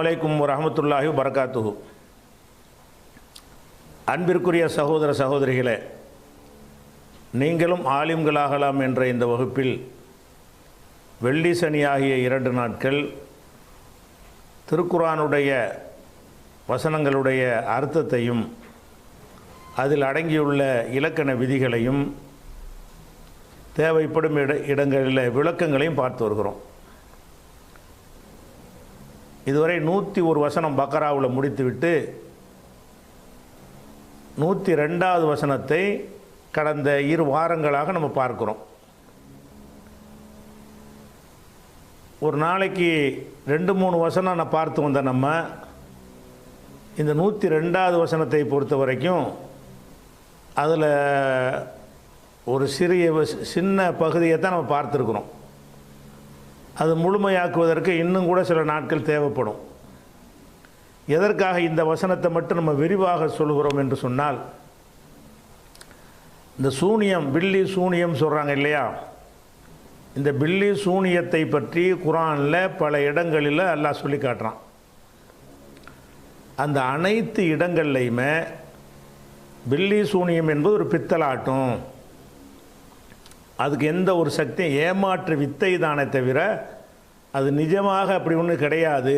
அலைக்கும் வரஹ்மத்துல்லாஹி வபரகாத்துஹு. அன்பிற்குரிய சகோதர சகோதரிகளே, நீங்களும் ஆலிம்களாகலாம் என்ற இந்த வகுப்பில் வெள்ளி சனி ஆகிய 2 நாட்கள் திருக்குர்ஆனுடைய வசனங்களுடைய அர்த்தத்தையும் அதில் அடங்கியுள்ள இலக்கண விதிகளையும் தேவைப்படும் இடங்களில் விளக்கங்களையும் பார்த்து வருகிறோம். இதுவரை 101 வசனம் பக்கராவில் முடித்துவிட்டு 102வது வசனத்தை கடந்த 2 வாரங்களாக நம்ம பார்க்கிறோம். ஒரு நாளைக்கு 2-3 வசனம் நான் பார்த்து வந்த நம்ம இந்த 102வது வசனத்தை பொறுத்த வரைக்கும் அதில் ஒரு சின்ன பகுதியை தான் நம்ம பார்த்துருக்குறோம். அது முழுமையாக்குவதற்கு இன்னும் கூட சில நாட்கள் தேவைப்படும். எதற்காக இந்த வசனத்தை மட்டும் நம்ம விரிவாக சொல்கிறோம் என்று சொன்னால், இந்த சூனியம், பில்லி சூனியம் சொல்கிறாங்க இல்லையா, இந்த பில்லி சூனியத்தை பற்றி குர்ஆனில் பல இடங்களில் அல்லாஹ் சொல்லி காட்டுறான். அந்த அனைத்து இடங்கள்லையுமே பில்லி சூனியம் என்பது ஒரு பித்தலாட்டம், அதுக்கு எந்த ஒரு சக்தியும் ஏமாற்று வித்தை தானே தவிர அது நிஜமாக அப்படி ஒன்று கிடையாது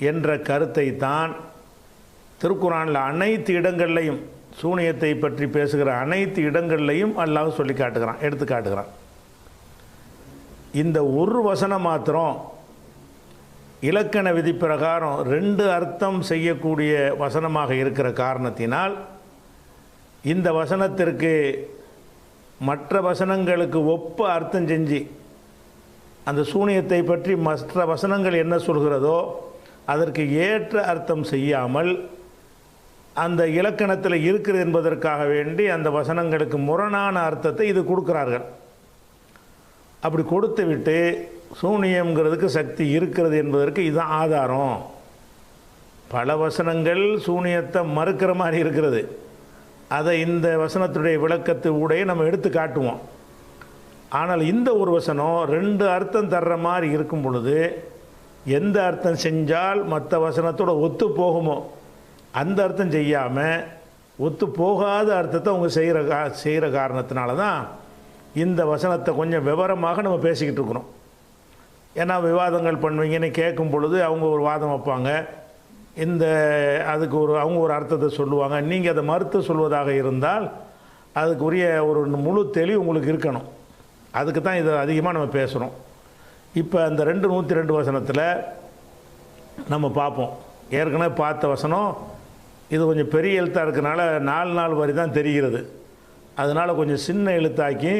என்ற கருத்தை தான் திருக்குர்ஆனில் அனைத்து இடங்கள்லையும், சூனியத்தை பற்றி பேசுகிற அனைத்து இடங்கள்லையும் அல்லாஹ் சொல்லி காட்டுகிறான், எடுத்து காட்டுகிறான். இந்த ஒரு வசனம் மாத்திரம் இலக்கண விதி பிரகாரம் 2 அர்த்தம் செய்யக்கூடிய வசனமாக இருக்கிற காரணத்தினால் இந்த வசனத்திற்கு மற்ற வசனங்களுக்கு ஒப்ப அர்த்தம் செஞ்சு அந்த சூனியத்தை பற்றி மற்ற வசனங்கள் என்ன சொல்கிறதோ அதற்கு ஏற்ற அர்த்தம் செய்யாமல் அந்த இலக்கணத்தில் இருக்கிறது என்பதற்காக வேண்டி அந்த வசனங்களுக்கு முரணான அர்த்தத்தை இது கொடுக்கிறார்கள். அப்படி கொடுத்து விட்டு சூனியங்கிறதுக்கு சக்தி இருக்கிறது என்பதற்கு இதுதான் ஆதாரம். பல வசனங்கள் சூனியத்தை மறுக்கிற மாதிரி இருக்கிறது, அதை இந்த வசனத்துடைய விளக்கத்து ஊடையே நம்ம எடுத்து காட்டுவோம். ஆனால் இந்த ஒரு வசனம் 2 அர்த்தம் தர்ற மாதிரி இருக்கும் பொழுது எந்த அர்த்தம் செஞ்சால் மற்ற வசனத்தோட ஒத்து போகுமோ அந்த அர்த்தம் செய்யாமல் ஒத்து போகாத அர்த்தத்தை அவங்க செய்கிற காரணத்தினால தான் இந்த வசனத்தை கொஞ்சம் விவரமாக நம்ம பேசிக்கிட்டு இருக்கிறோம். ஏன்னா விவாதங்கள் பண்ணுவீங்கன்னு கேட்கும் பொழுது அவங்க ஒரு வாதம் வைப்பாங்க, அதுக்கு அவங்க ஒரு அர்த்தத்தை சொல்லுவாங்க, நீங்கள் அதை மறுத்து சொல்வதாக இருந்தால் அதுக்குரிய ஒரு முழு தெளிவு உங்களுக்கு இருக்கணும். அதுக்கு தான் இதை அதிகமாக நம்ம பேசுகிறோம். இப்போ அந்த 102 வசனத்தில் நம்ம பார்ப்போம். ஏற்கனவே பார்த்த வசனம் இது கொஞ்சம் பெரிய எழுத்தாக இருக்கிறனால 4 வரி தான் தெரிகிறது, அதனால் கொஞ்சம் சின்ன எழுத்தாக்கி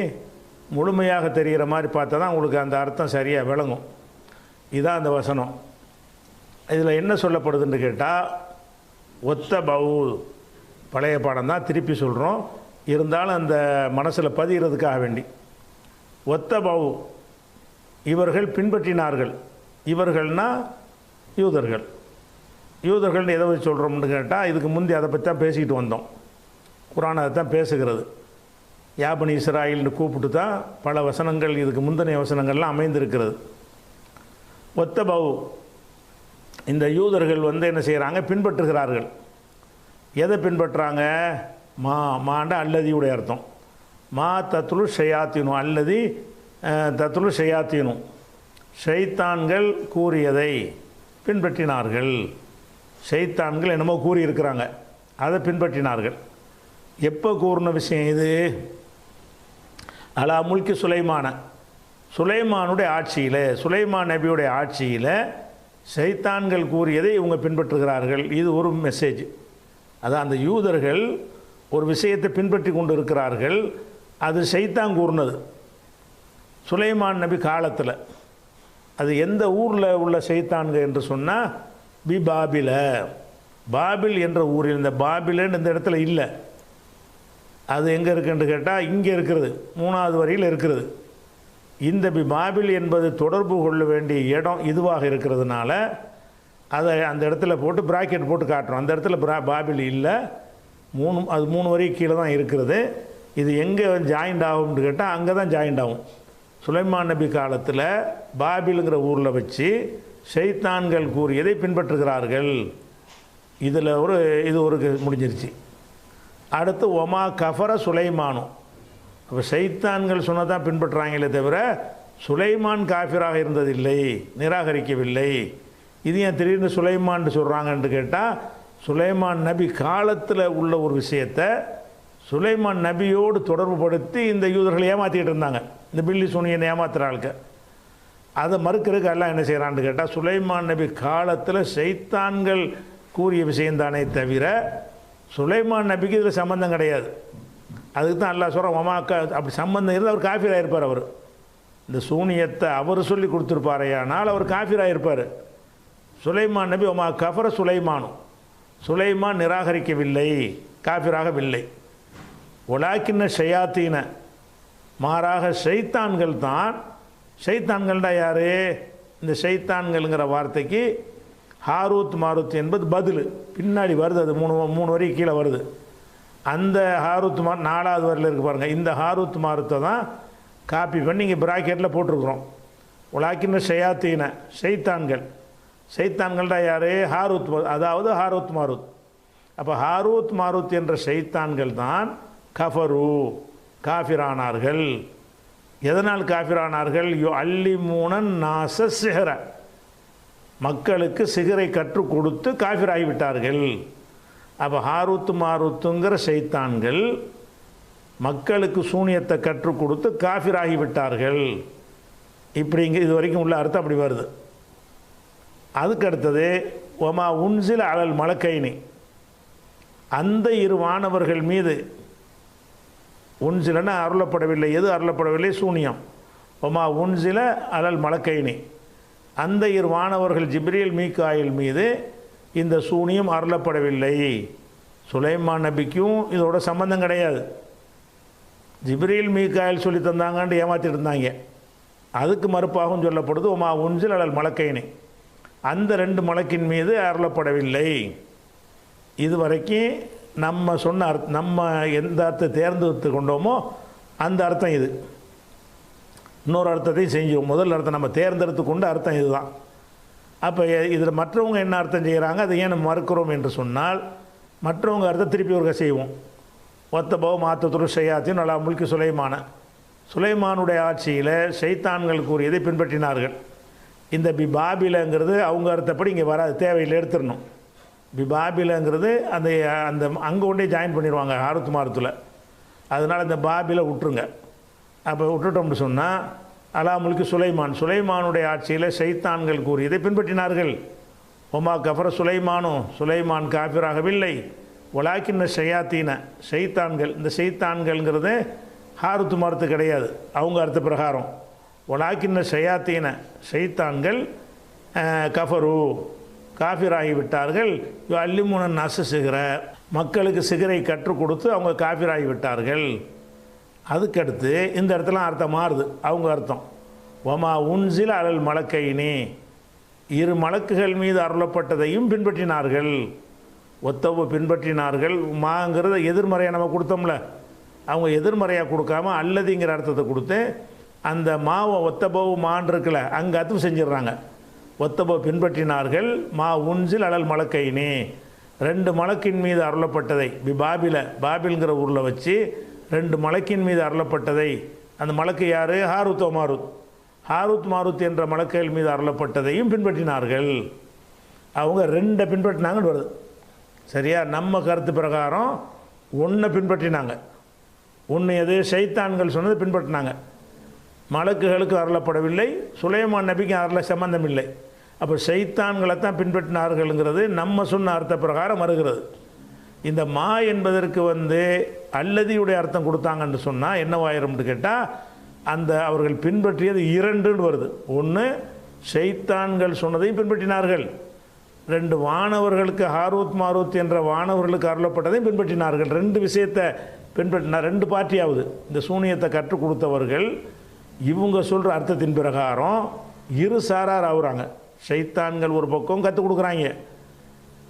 முழுமையாக தெரிகிற மாதிரி பார்த்தா தான் உங்களுக்கு அந்த அர்த்தம் சரியாக விளங்கும். இதுதான் அந்த வசனம். இதில் என்ன சொல்லப்படுதுன்னு கேட்டால், ஒத்த பவுல் பழைய பாடம் தான் திருப்பி சொல்கிறோம், இருந்தாலும் அந்த மனசில் பதிகிறதுக்காக வேண்டி. ஒத்த பவு இவர்கள் பின்பற்றினார்கள். இவர்கள்னா யூதர்கள். யூதர்கள்னு எதை வச்சு சொல்கிறோம்னு கேட்டால், இதுக்கு முந்தி அதை பற்றி தான் பேசிக்கிட்டு வந்தோம். குர்ஆன் அதை தான் பேசுகிறது. யாபனி இஸ்ராயில்னு கூப்பிட்டு தான் பல வசனங்கள், இதுக்கு முந்தின வசனங்கள்லாம் அமைந்திருக்கிறது. ஒத்த பவு இந்த யூதர்கள் என்ன செய்கிறாங்க, பின்பற்றுகிறார்கள். எதை பின்பற்றுறாங்க? மாண்ட அல்லதியுடைய அர்த்தம் மா தத்துலு ஷயாத்தீனும், அல்லதி தத்துலு ஷயாத்தீனும், ஷைத்தான்கள் கூறியதை பின்பற்றினார்கள். ஷைத்தான்கள் என்னமோ கூறியிருக்கிறாங்க, அதை பின்பற்றினார்கள். எப்போ கூறின விஷயம் இது? அலா முல்கி சுலைமானுடைய ஆட்சியில், சுலைமான் நபியுடைய ஆட்சியில் ஷைத்தான்கள் கூறியதை இவங்க பின்பற்றுகிறார்கள். இது ஒரு மெசேஜ். அதான் அந்த யூதர்கள் ஒரு விஷயத்தை பின்பற்றி கொண்டு இருக்கிறார்கள், அது ஷைத்தான் கூறினது சுலைமான் நபி காலத்தில். அது எந்த ஊரில் உள்ள ஷைத்தான்கள் என்று சொன்னால் பாபில் என்ற ஊரில். இந்த பாபிலன்னு இந்த இடத்துல இல்லை, அது எங்கே இருக்குன்னு கேட்டால் இங்கே இருக்கிறது, 3வது வரியில் இருக்கிறது. இந்த பாபில் என்பது தொடர்பு கொள்ள வேண்டிய இடம் இதுவாக இருக்கிறதுனால அதை அந்த இடத்துல போட்டு பிராக்கெட் போட்டு காட்டுறோம். அந்த இடத்துல பாபில் இல்லை, அது 3 வரி கீழே தான் இருக்கிறது. இது எங்கே ஜாயிண்ட் ஆகும்னு கேட்டால் அங்கே தான் ஜாயிண்ட் ஆகும். சுலைமான் நபி காலத்தில் பாபிலுங்கிற ஊரில் வச்சு ஷைத்தான்கள் கூறியதை பின்பற்றுகிறார்கள். இதில் இது ஒரு முடிஞ்சிருச்சு. அடுத்து ஒமா கஃபர சுலைமானும். அப்போ ஷைத்தான்கள் சொன்னதான் பின்பற்றுறாங்களே தவிர சுலைமான் காஃபிராக இருந்ததில்லை, நிராகரிக்கவில்லை. இது ஏன் திடீர்னு சுலைமான் சொல்கிறாங்கன்னு கேட்டால், சுலைமான் நபி காலத்தில் உள்ள ஒரு விஷயத்தை சுலைமான் நபியோடு தொடர்பு படுத்தி இந்த யூதர்களை ஏமாற்றிக்கிட்டு இருந்தாங்க. இந்த பில்லி சூனியனை ஏமாத்துகிற ஆளுக்கு அதை மறுக்கிறதுக்கு எல்லாம் என்ன செய்கிறான்னு கேட்டால், சுலைமான் நபி காலத்தில் ஷைத்தான்கள் கூறிய விஷயந்தானே தவிர சுலைமான் நபிக்கு இதில் சம்பந்தம் கிடையாது. அதுக்கு தான் அல்லாஹ் சொல்கிறான், ஒமாக்கா அப்படி சம்பந்தம் இருந்தால் அவர் காஃபிராக இருப்பார். அவர் இந்த சூனியத்தை அவர் சொல்லி கொடுத்துருப்பாரையானால் அவர் காஃபிராக இருப்பார். சுலைமான் நபி ஒமா கஃபர சுலைமானும், சுலைமான் நிராகரிக்கவில்லை, காஃபிராகவில்லை. ஒலாக்கின்ன ஷயாத்தீன, மாறாக ஷைத்தான்கள் தான். ஷைத்தான்கள்டா யார்? இந்த ஷைத்தான்கள்ங்கிற வார்த்தைக்கு ஹாரூத் மாருத் என்பது பதில் பின்னாடி வருது. அது மூணு வரி கீழே வருது. அந்த ஹாரூத் மார் 4வது வரியில் இருக்குது பாருங்கள். இந்த ஹாரூத் மாருத்தை தான் காப்பி பண்ணி இங்கே ப்ராக்கெட்டில் போட்டிருக்கிறோம். உலாக்கின்ற ஷயாத்தீன, ஷைத்தான்கள். ஷைத்தான்கள்டா யார்? ஹாரூத், அதாவது ஹாரூத் மாருத். அப்போ ஹாரூத் மாருத் என்ற ஷைத்தான்கள் தான் கஃபரு, காஃபிரானார்கள். எதனால் காஃபிரானார்கள்? அல்லிமூனன் நாச சிஹர, மக்களுக்கு சிகரை கற்றுக் கொடுத்து காஃபிராகிவிட்டார்கள். அப்போ ஹாரூத் மாருத்துங்கிற ஷைத்தான்கள் மக்களுக்கு சூனியத்தை கற்றுக் கொடுத்து காஃபிராகிவிட்டார்கள். இப்படிங்க இது வரைக்கும் உள்ள அர்த்தம் அப்படி வருது. அதுக்கு அடுத்தது ஒமா உன்சில அலல் மலக்கைனி, அந்த 2 வானவர்கள் மீது, உன்சிலன்னா அருளப்படவில்லை. எது அருளப்படவில்லை? சூனியம். ஒமா உன்சில அலல் மலக்கைனி, அந்த 2 வானவர்கள் ஜிப்ரீல் மீகாயில் மீது இந்த சூனியம் அருளப்படவில்லை. சுலைமான் நபிக்கும் இதோட சம்பந்தம் கிடையாது. ஜிப்ரீல் மீகாயில் சொல்லி தந்தாங்கன்னு ஏமாற்றிட்டு இருந்தாங்க. அதுக்கு மறுப்பாகவும் சொல்லப்படுது ஒமா உன்சில் அலல் மலக்கைனி, அந்த 2 மலக்கின் மீது அருளப்படவில்லை. இதுவரைக்கும் நம்ம சொன்ன நம்ம எந்த அர்த்தத்தை தேர்ந்தெடுத்து கொண்டோமோ அந்த அர்த்தம் இது. இன்னொரு அர்த்தத்தையும் செஞ்சோம். முதல் அர்த்தம் நம்ம தேர்ந்தெடுத்து கொண்ட அர்த்தம் இதுதான். அப்போ இதில் மற்றவங்க என்ன அர்த்தம் செய்கிறாங்க, அதை ஏன் நம்ம மறுக்கிறோம் என்று சொன்னால், மற்றவங்க அர்த்தம் திருப்பி ஒரு செய்வோம். ஒத்தபவ மாத்தத்துரு ஷையாத்தின் அலா முல்கி சுலைமான, சுலைமானுடைய ஆட்சியில் ஷைத்தான்கள் கூறியதை பின்பற்றினார்கள். இந்த பிபாபிலங்கிறது அவங்க அர்த்தப்படி இங்கே வராது, தேவையில் எடுத்துடணும். பிபாபிலங்கிறது அந்த அந்த அங்கே கொண்டே ஜாயின் பண்ணிடுவாங்க ஹாரூத் மாருத்தில். அதனால் இந்த பாபில விட்டுருங்க. அப்போ விட்டுட்டோம்னு சொன்னால் அலா முல்கி சுலைமான், சுலைமானுடைய ஆட்சியில் ஷைத்தான்கள் கூறியதை பின்பற்றினார்கள். ஒமா கஃபர சுலைமானும், சுலைமான் காஃபிராகவில்லை. ஒலாக்கின்ன ஷயாத்தீன, ஷைத்தான்கள். இந்த ஷைத்தான்கள்ங்கிறது ஹாரூத் மாருத்து கிடையாது, அவங்க அர்த்த பிரகாரம். ஒலாக்கின்ன ஷயாத்தீன, ஷைத்தான்கள் கஃபரு, காஃபிராகிவிட்டார்கள். அல்லிமுனன் நசு சிகர, மக்களுக்கு சிகரை கற்றுக் கொடுத்து அவங்க காஃபிராகிவிட்டார்கள். அதுக்கடுத்து இந்த இடத்துல அர்த்தம் மாறுது. அவங்க அர்த்தம் ஒமா உன்சில அலல் மலக்கைனி, 2 மலக்குகள் மீது அருளப்பட்டதையும் பின்பற்றினார்கள். ஒத்தவு பின்பற்றினார்கள். மாங்கிறத எதிர்மறையாக நம்ம கொடுத்தோம்ல, அவங்க எதிர்மறையாக கொடுக்காம அல்லதிங்கிற அர்த்தத்தை கொடுத்து அந்த மாவை ஒத்தபவு மான் இருக்குல்ல அங்கே அத்துவு செஞ்சிடுறாங்க. ஒத்தபவு பின்பற்றினார்கள். மா உன்சில் அலல் மலக்கைனி, 2 மலக்கின் மீது அருளப்பட்டதை, பாபில, பாபில்ங்கிற ஊரில் வச்சு 2 மலக்கின் மீது அருளப்பட்டதை. அந்த மலக்கு யார்? ஹாரூத் மாருத். ஹாரூத் மாருத் என்ற மலக்குகள் மீது அருளப்பட்டதையும் பின்பற்றினார்கள். அவங்க 2 பின்பற்றினாங்கன்னு வருது. சரியா? நம்ம கருத்து பிரகாரம் 1 பின்பற்றினாங்க. 1 எது? ஷைத்தான்கள் சொன்னது பின்பற்றினாங்க. மலக்குகளுக்கு அருளப்படவில்லை, சுலைமான் நபிக்கு அருள சம்பந்தம் இல்லை. அப்போ ஷைத்தான்களை தான் பின்பற்றினார்கள்ங்கிறது நம்ம சொன்ன அர்த்த பிரகாரம் வருகிறது. இந்த மா என்பதற்கு அல்லதியுடைய அர்த்தம் கொடுத்தாங்கன்னு சொன்னால் என்னவாயிரும்னு கேட்டால், அந்த அவர்கள் பின்பற்றியது 2ன்னு வருது. 1 ஷைத்தான்கள் சொன்னதையும் பின்பற்றினார்கள், 2 வானவர்களுக்கு ஹாரூத் மாரூத் என்ற வானவர்களுக்கு அருளப்பட்டதையும் பின்பற்றினார்கள். 2 விஷயத்தை பின்பற்றினார். 2 பார்ட்டியாவது இந்த சூனியத்தை கற்றுக் கொடுத்தவர்கள் இவங்க சொல்கிற அர்த்தத்தின் பிரகாரம் 2 சாரார் ஆகுறாங்க. ஷைத்தான்கள் ஒரு பக்கம் கற்றுக் கொடுக்குறாங்க,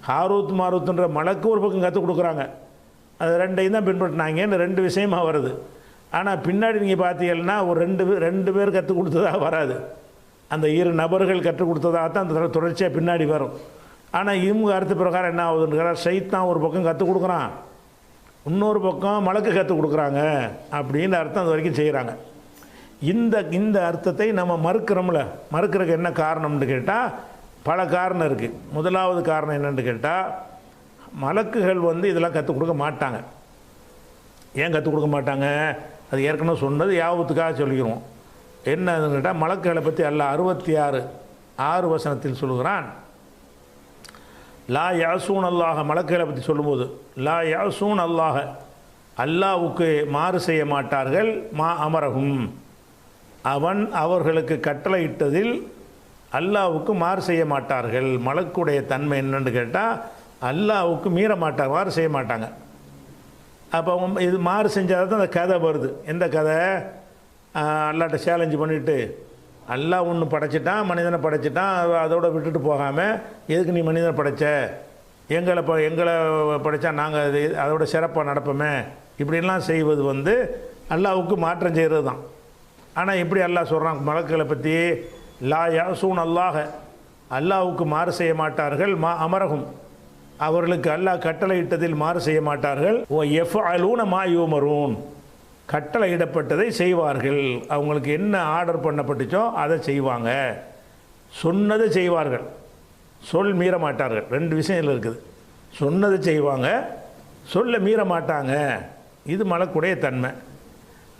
ஹாரூத் மாரூத்ன்ற மலக்கு ஒரு பக்கம் கற்றுக் கொடுக்குறாங்க. அது 2ஐயும் தான் பின்பற்றினாங்கன்னு 2 விஷயமாக வருது. ஆனால் பின்னாடி நீங்கள் பார்த்தீங்கன்னா ஒரு 2 பேர் கற்றுக் கொடுத்ததாக வராது. அந்த இரு நபர்கள் கற்றுக் கொடுத்ததாக தான் அந்த தொடர்ச்சியாக பின்னாடி வரும். ஆனால் இவங்க அர்த்த பிரகாரம் என்ன ஆகுதுன்னு சைத்தான் ஒரு பக்கம் கற்றுக் கொடுக்குறான், இன்னொரு பக்கம் மலக்கு கற்றுக் கொடுக்குறாங்க அப்படின்னு அர்த்தம் அது வரைக்கும் செய்கிறாங்க. இந்த அர்த்தத்தை நம்ம மறுக்கிறோம்ல, மறுக்கிறதுக்கு என்ன காரணம்னு கேட்டால் பல காரணம் இருக்குது. முதலாவது காரணம் என்னென்னு கேட்டால், மலக்குகள் இதெல்லாம் கற்றுக் கொடுக்க மாட்டாங்க. ஏன் கற்றுக் கொடுக்க மாட்டாங்க? அது ஏற்கனவே சொன்னது யாபத்துக்காக சொல்லிக்கிறோம். என்னன்னு கேட்டால், மலக்குகளை பற்றி அல்லாஹ் 66 வசனத்தில் சொல்லுகிறான். லா யாசூன் அல்லாஹ, மலக்குகளை பற்றி சொல்லும்போது லா யாசூன் அல்லாஹ, அல்லாஹ்வுக்கு மாறு செய்ய மாட்டார்கள், மா அமரகும், அவன் அவர்களுக்கு கட்டளையிட்டதில் அல்லாஹ்வுக்கு மாறு செய்ய மாட்டார்கள். மலக்குடைய தன்மை என்னன்னு கேட்டால், அல்லாஹ்வுக்கு மீற மாட்டாங்க, மாறு செய்ய மாட்டாங்க. அப்போ இது மாறு செஞ்சால் தான் அந்த கதை வருது. எந்த கதை? அல்லாட்ட சேலஞ்சு பண்ணிவிட்டு, அல்லாஹ் ஒன்று படைச்சிட்டான், மனிதனை படைச்சிட்டான், அதோட விட்டுட்டு போகாமல் எதுக்கு நீ மனிதனை படைச்ச, எங்களை படைத்தா நாங்கள் அதோட சிறப்பாக நடப்போமே, இப்படிலாம் செய்வது அல்லாஹ்வுக்கு மாற்றம் செய்கிறது தான். ஆனால் எப்படி அல்லாஹ் சொல்கிறான் மலக்குகளை பற்றி? லா யாசூன் அல்லாஹ, அல்லாஹ்வுக்கு மாறு செய்ய மாட்டார்கள், மா அமரகும், அவர்களுக்கு அல்லாஹ் கட்டளையிட்டதில் மாறு செய்ய மாட்டார்கள். ஓ யஃப்அலூன மா யுமரூன், கட்டளையிடப்பட்டதை செய்வார்கள். அவங்களுக்கு என்ன ஆர்டர் பண்ணப்பட்டுச்சோ அதை செய்வாங்க, சொன்னதை செய்வார்கள், சொல் மீற மாட்டார்கள். ரெண்டு விஷயம் இதில் இருக்குது. சொன்னதை செய்வாங்க, சொல்ல மீற மாட்டாங்க. இது மலக்குடைய தன்மை.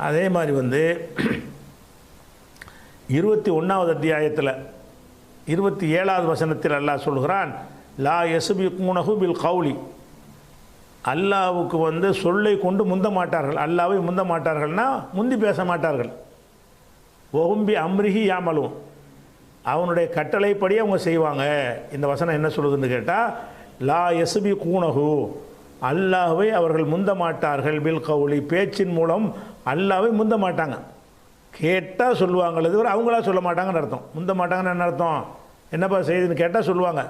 அதே மாதிரி 21வது அத்தியாயத்தில் 27வது வசனத்தில் அல்லாஹ் சொல்கிறான், லா யஸ்பிகூனஹு பில் கௌலி, அல்லாஹ்வுக்கு சொல்லை கொண்டு முந்த மாட்டார்கள், அல்லாஹ்வை முந்த மாட்டார்கள்னா முந்தி பேச மாட்டார்கள். ஒஹும்பி அம்ரிஹி யாமலும், அவனுடைய கட்டளைப்படி அவங்க செய்வாங்க. இந்த வசனம் என்ன சொல்லுதுன்னு கேட்டால், லா யஸ்பிகூனஹு, அல்லாஹ்வை அவர்கள் முந்த மாட்டார்கள், பில் கௌலி, பேச்சின் மூலம் அல்லாஹ்வை முந்த மாட்டாங்க. கேட்டால் சொல்லுவாங்களே தவிர அவங்களா சொல்ல மாட்டாங்கன்னு அர்த்தம். முந்த மாட்டாங்கன்னு என்ன அர்த்தம்? என்னப்பா செய்யுதுன்னு கேட்டால் சொல்லுவாங்க.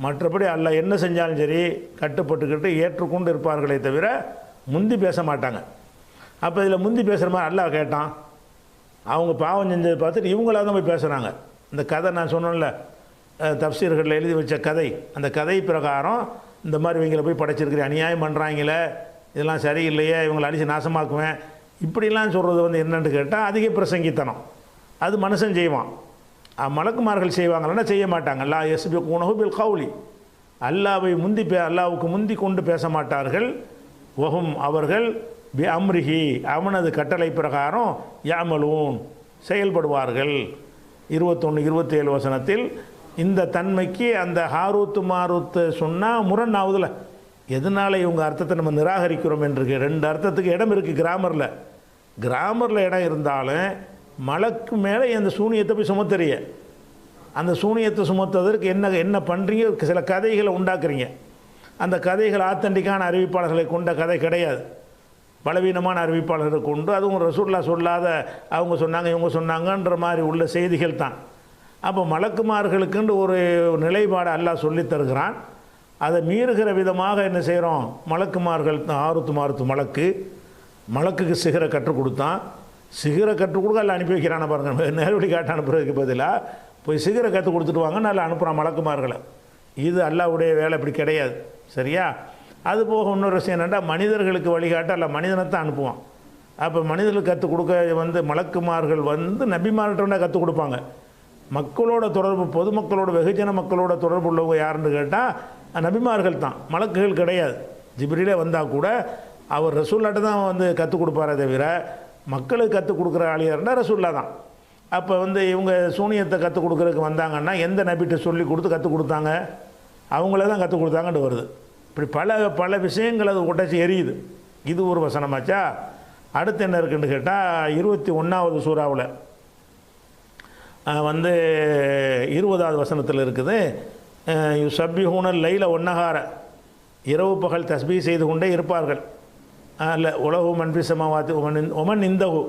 மற்றபடி அல்லாஹ் என்ன செஞ்சாலும் சரி கட்டுப்பட்டுக்கிட்டு ஏற்றுக்கொண்டு இருப்பார்களே தவிர முந்தி பேச மாட்டாங்க. அப்போ இதில் முந்தி பேசுகிற மாதிரி அல்லாஹ் கேட்டான், அவங்க பாவம் செஞ்சதை பார்த்துட்டு இவங்களாக தான் போய் பேசுகிறாங்க. இந்த கதை நான் சொன்னேன்ல, தப்சீர்களில் எழுதி வச்ச கதை, அந்த கதை பிரகாரம் இந்த மாதிரி இவங்களை போய் படைச்சிருக்கிறேன், அநியாயம் பண்ணுறாங்களே, இதெல்லாம் சரியில்லையே, இவங்களை அடித்து நாசமாக்குவேன், இப்படிலாம் சொல்கிறது என்னென்னு கேட்டால் அதிக பிரசங்கித்தனம். அது மனுஷன் செய்வான், மலக்குமார்கள் செய்வாங்களா? செய்ய மாட்டாங்க. லா யஸ்பிகூனஹு பில் கௌலி, அல்லாஹ்வை அல்லாஹ்வுக்கு முந்தி கொண்டு பேச மாட்டார்கள். வஹும், அவர்கள் பி அம்ரிஹி, அவனது கட்டளை பிரகாரம் யாமலூன், செயல்படுவார்கள். 21, 27 வசனத்தில் இந்த தன்மைக்கு அந்த ஹாரூத்து மாரூத்து சொன்னால் முரண் ஆகுதுல. எதனால் இவங்க அர்த்தத்தை நம்ம நிராகரிக்கிறோம் என்று ரெண்டு அர்த்தத்துக்கு இடம் இருக்குது கிராமரில் இடம் இருந்தாலும் மலக்கு மேலே அந்த சூனியத்தை போய் சுமத்துறீங்க. அந்த சூனியத்தை சுமத்துவதற்கு என்ன பண்ணுறீங்க? சில கதைகளை உண்டாக்குறீங்க. அந்த கதைகள் ஆத்தண்டிக்கான அறிவிப்பாளர்களை கொண்ட கதை கிடையாது, பலவீனமான அறிவிப்பாளர்களை கொண்டு, அதுவும் ரசூலுல்லாஹ் சொல்லாத அவங்க சொன்னாங்க இவங்க சொன்னாங்கன்ற மாதிரி உள்ள செய்திகள் தான். அப்போ மலக்குமார்களுக்குன்னு ஒரு நிலைப்பாடு அல்லாஹ் சொல்லித் தருகிறான். அதை மீறுகிற விதமாக என்ன செய்கிறோம்? மலக்குமார்கள் ஆருத்து மாருத்து மலக்குக்கு சிகரை கற்றுக் கொடுத்தான், சிகரை கற்றுக் கொடுக்க எல்லாம் அனுப்பி வைக்கிறான பாருங்கள். நேரடி காட்ட அனுப்புறதுக்கு பதிலாக போய் சிகரை கற்றுக் கொடுத்துட்டு வாங்க நல்லா அனுப்புகிறான் மலக்குமார்களை. இது அல்லாஹ்வுடைய வேலை, இப்படி கிடையாது. சரியா? அது போக இன்னொரு விஷயம் என்னென்னா, மனிதர்களுக்கு வழிகாட்ட அல்ல மனிதனைத்தான் அனுப்புவான். அப்போ மனிதர்களுக்கு கற்றுக் கொடுக்க மலக்குமார்கள் நபிமார்கிட்ட கற்றுக் கொடுப்பாங்க. மக்களோட தொடர்பு, பொதுமக்களோட, வெகுஜன மக்களோட தொடர்பு உள்ளவங்க யாருன்னு கேட்டால் நபிமார்கள் தான், மலக்குகள் கிடையாது. ஜிப்ரீலே வந்தால் கூட அவர் ரசூல்லாட்ட தான் கற்றுக் கொடுப்பாரே தவிர மக்களுக்கு கற்றுக் கொடுக்குற ஆளியார்னா ரசூல்லா தான். அப்போ இவங்க சூனியத்தை கற்றுக் கொடுக்குறதுக்கு வந்தாங்கன்னா எந்த நபிகிட்ட சொல்லி கொடுத்து கற்றுக் கொடுத்தாங்க? அவங்களே தான் கற்றுக் கொடுத்தாங்கன்னு வருது. இப்படி பல விஷயங்கள் அது உடைச்சி எரியுது. இது ஒரு வசனமாச்சா? அடுத்து என்ன இருக்குன்னு கேட்டால் 21வது சூறாவில் 20வது வசனத்தில் இருக்குது, யுஸப்பிஹூனல் லைல ஒன்னஹார, இரவு பகல் தஸ்பீ செய்து கொண்டே இருப்பார்கள். அல்ல உலகு மன்பி சமாவாத்தி ஒமன் இந்தகு,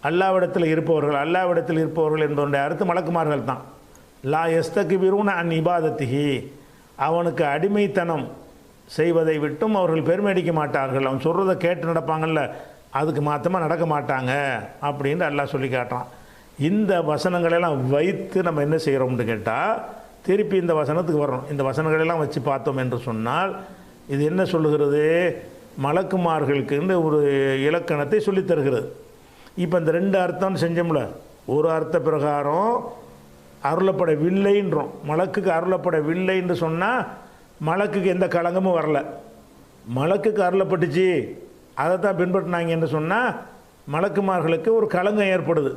அல்லாவிடத்தில் இருப்பவர்கள் என்பவருடைய அர்த்த மலக்குமார்கள் தான். லா யஸ்தக்பிரூன அன் இபாதத்திஹி, அவனுக்கு அடிமைத்தனம் செய்வதை விட்டும் அவர்கள் பெருமை அடிக்க மாட்டார்கள். அவன் சொல்கிறத கேட்டு நடப்பாங்கல்ல, அதுக்கு மாற்றமாக நடக்க மாட்டாங்க அப்படின்னு அல்லாஹ் சொல்லி காட்டுறான். இந்த வசனங்களெல்லாம் வைத்து நம்ம என்ன செய்கிறோம்னு கேட்டால் திருப்பி இந்த வசனத்துக்கு வர்றோம். இந்த வசனங்களெல்லாம் வச்சு பார்த்தோம் என்று சொன்னால் இது என்ன சொல்லுகிறது? மலக்குமார்களுக்குன்னு ஒரு இலக்கணத்தை சொல்லித் தருகிறது. இப்போ இந்த ரெண்டு அர்த்தம்னு செஞ்சோம்ல, ஒரு அர்த்த பிரகாரம் அருளப்படவில்லைன்றோம். மலக்குக்கு அருளப்படவில்லைன்னு சொன்னால் மலக்குக்கு எந்த களங்கமும் வரல. மலக்குக்கு அருளப்பட்டுச்சு, அதை தான் பின்பற்றினாங்கன்னு சொன்னால் மலக்குமார்களுக்கு ஒரு களங்கம் ஏற்படுது.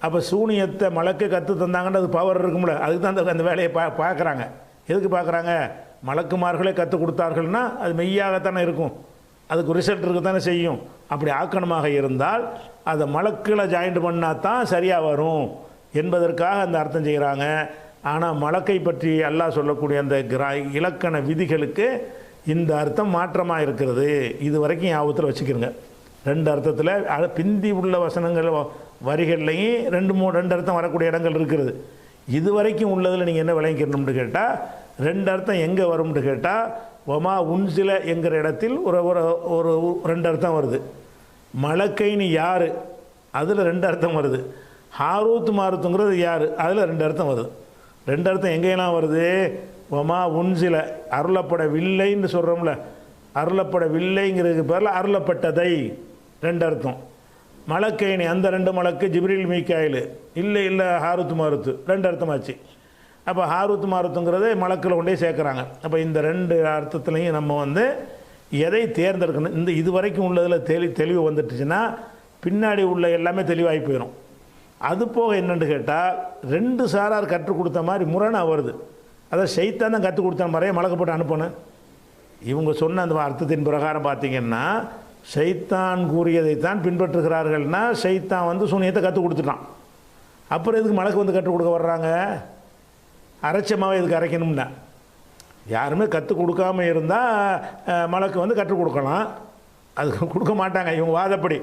அப்போ சூனியத்தை மலக்கு கற்று தந்தாங்கன்னு அது பவர் இருக்கும்ல, அதுக்கு தான் அந்த வேலையை பார்க்குறாங்க. எதுக்கு பார்க்குறாங்க? மலக்குமார்களே கற்றுக் கொடுத்தார்கள்னா அது மெய்யாகத்தானே இருக்கும், அதுக்கு ரிசல்ட் இருக்க தானே செய்யும். அப்படி ஆக்கணமாக இருந்தால் அதை மலக்குகளை ஜாயிண்ட் பண்ணால் தான் சரியாக வரும் என்பதற்காக அந்த அர்த்தம் செய்கிறாங்க. ஆனால் மலக்கை பற்றி அல்லாஹ் சொல்லக்கூடிய அந்த இலக்கண விதிகளுக்கு இந்த அர்த்தம் மாற்றமாக இருக்கிறது. இது வரைக்கும் ஞாபகத்தில் வச்சுக்கிறங்க. ரெண்டு அர்த்தத்தில் பிந்தி உள்ள வசனங்கள் வரிகள்லையும் ரெண்டு அர்த்தம் வரக்கூடிய இடங்கள் இருக்கிறது. இது வரைக்கும் உள்ளதில் நீங்கள் என்ன விளங்கிக்கணும்னு கேட்டால் ரெண்டு அர்த்தம் எங்கே வரும்னு கேட்டால் ஒமா உன்சில என்கிற இடத்தில் ஒரு ஒரு ரெண்டு அர்த்தம் வருது. மலக்கைன்னு யார், அதில் ரெண்டு அர்த்தம் வருது. ஹாரூத் மாருத்துங்கிறது யார், அதில் ரெண்டு அர்த்தம் வருது. ரெண்டு அர்த்தம் எங்கேயெல்லாம் வருது? ஒமா உன்சில அருளப்படவில்லைன்னு சொல்கிறோம்ல, அருளப்படவில்லைங்கிறதுக்கு பதில் அருளப்பட்டதை ரெண்டு அர்த்தம். மலக்கைனி அந்த ரெண்டு மலக்கு ஜிப்ரீல் மீகாயில், இல்லை ஹாரூத் மாருத்து ரெண்டு அர்த்தமாச்சு. அப்போ ஹாரூத் மாருத்துங்கிறத மலக்கில் கொண்டே சேர்க்குறாங்க. அப்போ இந்த ரெண்டு அர்த்தத்துலையும் நம்ம எதை தேர்ந்தெடுக்கணும்? இந்த இது வரைக்கும் உள்ளதில் தெளிவு வந்துட்டுச்சுன்னா பின்னாடி உள்ள எல்லாமே தெளிவாகி போயிடும். அது போக என்னென்னு கேட்டால் ரெண்டு சாரார் கற்றுக் கொடுத்த மாதிரி முரணாக வருது. அதாவது ஷைத்தான் தான் கற்றுக் கொடுத்த மாதிரியே மலக்கு போட்டு அனுப்பணும். இவங்க சொன்ன அந்த அர்த்தத்தின் பிரகாரம் பார்த்திங்கன்னா ஷைத்தான் கூறியதைத்தான் பின்பற்றுகிறார்கள்னா ஷைத்தான் சூனியத்தை கற்றுக் கொடுத்துட்டான். அப்புறம் எதுக்கு மலக்கு கற்றுக் கொடுக்க வர்றாங்க? அரைச்சமாகவே இதுக்கு அரைக்கணும்னா யாருமே கற்றுக் கொடுக்காமல் இருந்தால் மலக்கு கற்றுக் கொடுக்கலாம். அதுக்கு கொடுக்க மாட்டாங்க இவங்க வாதப்படி.